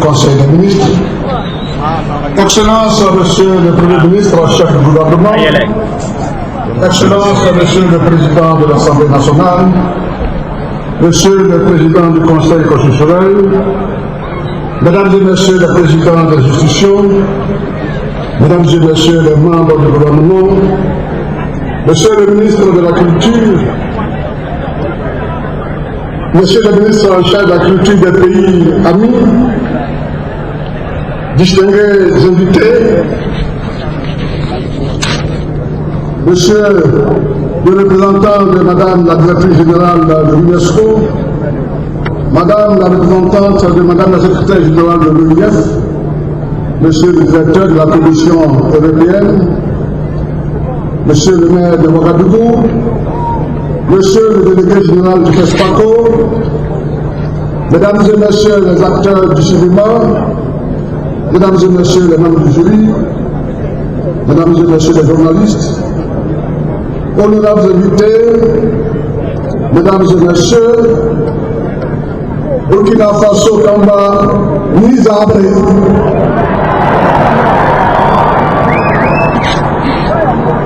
Conseil des ministres, Excellence, Monsieur le Premier ministre, chef du gouvernement, Excellence, Monsieur le Président de l'Assemblée nationale, Monsieur le Président du Conseil constitutionnel, Mesdames et Messieurs les Présidents des institutions, Mesdames et Messieurs les membres du gouvernement, Monsieur le ministre de la Culture, Monsieur le ministre en charge de la culture des pays amis, distingués invités, Monsieur le représentant de Madame la directrice générale de l'UNESCO, Madame la représentante de Madame la secrétaire générale de l'OIF, Monsieur le directeur de la Commission européenne, Monsieur le maire de Ouagadougou, Monsieur le délégué général du FESPACO, Mesdames et Messieurs les acteurs du cinéma, Mesdames et Messieurs les membres du jury, Mesdames et Messieurs les journalistes, honorables invités, Mesdames et Messieurs, Burkina Faso Kamba, Nizabre.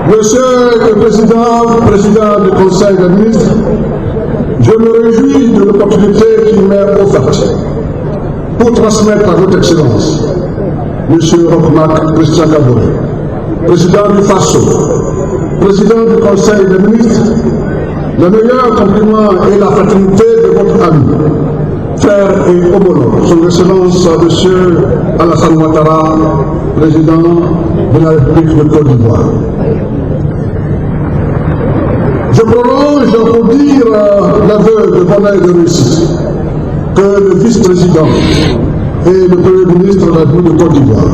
Monsieur le Président du Conseil des ministres, je me réjouis de l'opportunité qui m'est offerte pour transmettre à votre Excellence, Monsieur Rochmark Christian Kaboré, Président du FASO, Président du Conseil des ministres, le meilleur compliment et la fraternité de votre ami, frère et homologue, Son Excellence Monsieur Alassane Ouattara, Président de la République de Côte d'Ivoire. Je prolonge pour dire l'aveu de bonheur et de réussite que le vice-président et le Premier ministre de la République de Côte d'Ivoire,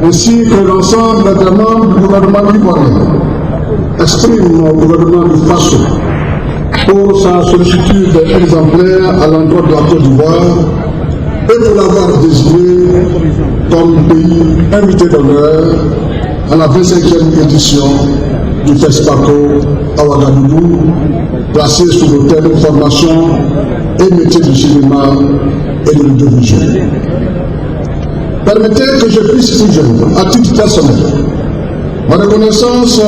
ainsi que l'ensemble des membres du gouvernement ivoirien, expriment au gouvernement du FASO pour sa sollicitude exemplaire à l'endroit de la Côte d'Ivoire et pour l'avoir désigné comme pays invité d'honneur à la 25e édition du FESPACO à Ouagadougou, placé sous le thème formation et métiers du cinéma et de l'audiovisuel. Permettez que je puisse y joindre, à titre personnel, ma reconnaissance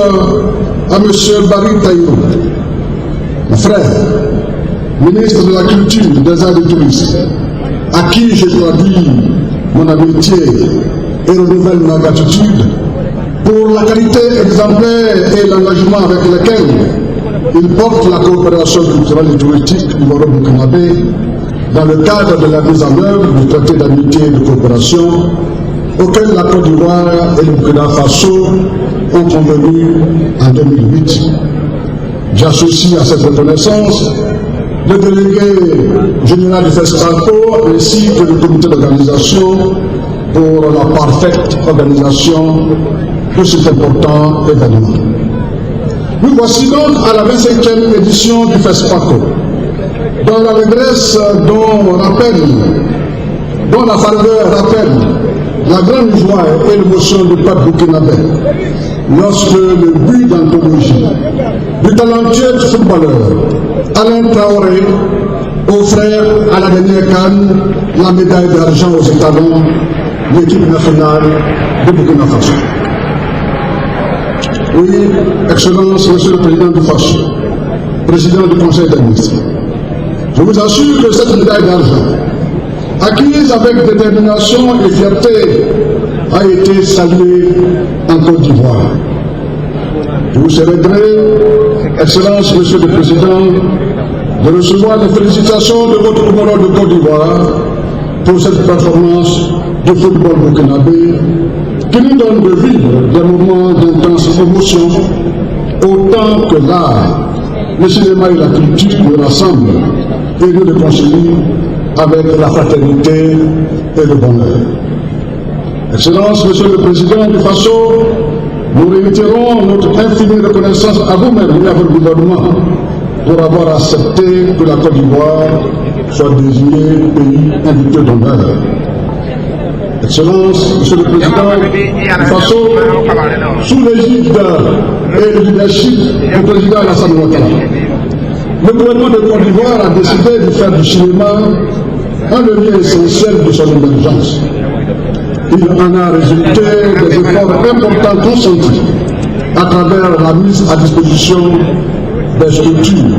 à M. Barry Taïrou, mon frère, ministre de la Culture, des Arts et du Tourisme, à qui je dois dire mon amitié et renouvelle ma gratitude pour la qualité exemplaire et l'engagement avec lequel il porte la coopération culturelle et touristique du Burkinabé dans le cadre de la mise en œuvre du traité d'amitié et de coopération auquel la Côte d'Ivoire et le Burkina Faso ont convenu en 2008. J'associe à cette reconnaissance le délégué général du FESPACO ainsi que le comité d'organisation pour la parfaite organisation de cet important événement. Nous voici donc à la 25e édition du FESPACO, dont la régresse, dont la faveur rappelle la grande joie et l'émotion du peuple burkinabé, lorsque le but d'anthologie du talentueux footballeur Alain Traoré offrait à la dernière CAN la médaille d'argent aux étalons de l'équipe nationale de Burkina Faso. Oui, Excellence, Monsieur le Président du FASO, Président du Conseil des ministres, je vous assure que cette médaille d'argent, acquise avec détermination et fierté, a été saluée en Côte d'Ivoire. Je vous serai gré, Excellence, Monsieur le Président, de recevoir les félicitations de votre homologue de Côte d'Ivoire pour cette performance du football burkinabé qui nous donne de vivre des moments d'intense émotion autant que l'art, le cinéma et la culture nous rassemblent et nous réconcilient avec la fraternité et le bonheur. Excellence, Monsieur le Président du FASO, nous réitérons notre infinie reconnaissance à vous-même et à votre gouvernement pour avoir accepté que la Côte d'Ivoire soit désignée pays invité d'honneur. Excellence, Monsieur le Président du FASO, sous l'égide et le leadership du Président Alassane Ouattara, le gouvernement de Côte d'Ivoire a décidé de faire du cinéma un levier essentiel de son émergence. Il en a résulté des efforts importants consentis à travers la mise à disposition des structures,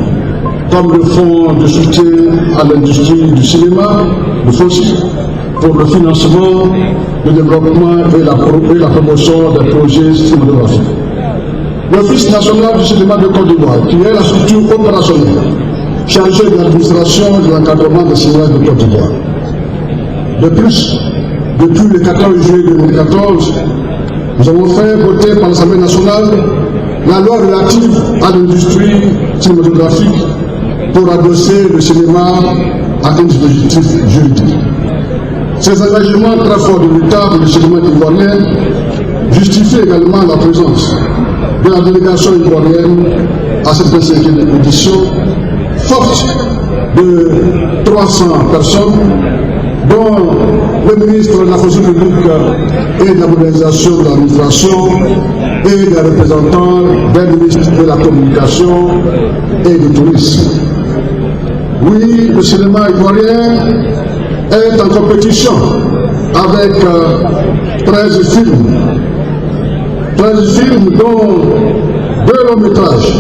comme le Fonds de soutien à l'industrie du cinéma, le FOSI, pour le financement, le développement et la promotion des projets cinématographiques. L'Office national du cinéma de Côte d'Ivoire, qui est la structure opérationnelle chargée de l'administration et de l'encadrement des cinéastes de Côte d'Ivoire. De plus, depuis le 14 juillet 2014, nous avons fait voter par l'Assemblée nationale la loi relative à l'industrie cinématographique pour adosser le cinéma à un dispositif juridique. Ces engagements très forts de l'État pour le cinéma ivoirien justifient également la présence de la délégation ivoirienne à cette 25e édition, forte de 300 personnes, dont le ministre de la fonction publique et de la modernisation de l'administration et des représentants des ministres de la communication et du tourisme. Oui, le cinéma ivoirien est en compétition avec 13 films. 13 films dont 2 longs métrages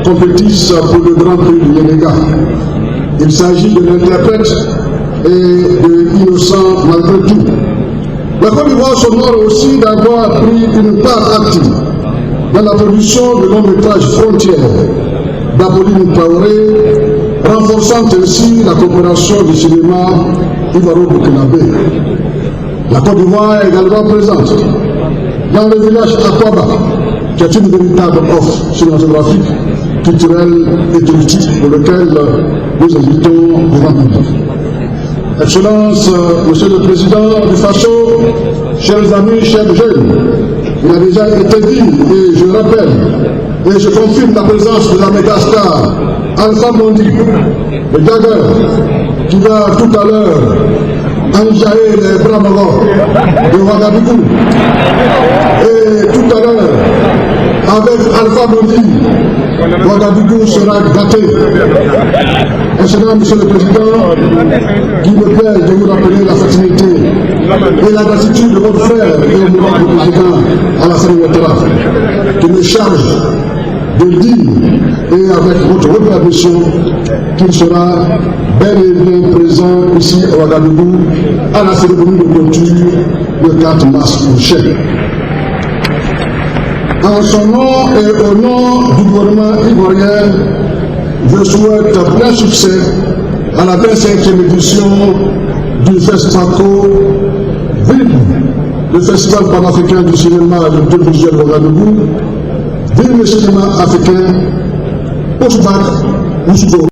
compétissent pour le Grand Prix du Sénégal. Il s'agit de l'interprète et de Innocent malgré tout. La Côte d'Ivoire s'honore aussi d'avoir pris une part active dans la production de long métrage Frontières d'Apolline Traoré, renforçant ainsi la coopération du cinéma ivoiro-burkinabé. La Côte d'Ivoire est également présente dans le village Akwaba, qui est une véritable offre cinématographique, culturelle et touristique pour lequel nous invitons le grand public. Excellence, Monsieur le Président du FASO, chers amis, chers jeunes, il a déjà été dit, et je rappelle, et je confirme la présence de la mégastar Alpha Blondy, le Jagger, qui va tout à l'heure enjailler les bras morts de Ouagadougou. Et tout à l'heure, avec Alpha Blondy, Ouagadougou sera gâté. Excellent, Monsieur le Président, qui me plaît de vous rappeler la fraternité et la gratitude de votre frère et le président Alassane Ouattara, qui me charge de dire, et avec votre reconnaissance, qu'il sera bel et bien présent ici à Ouagadougou à la cérémonie de clôture le 4 mars prochain. En son nom et au nom du gouvernement ivoirien, je souhaite plein succès à la 25e édition du FESPACO, vive le Festival panafricain du cinéma de 2 juillet de Ouagadougou, vive le cinéma africain, Ousbak, Ousbo.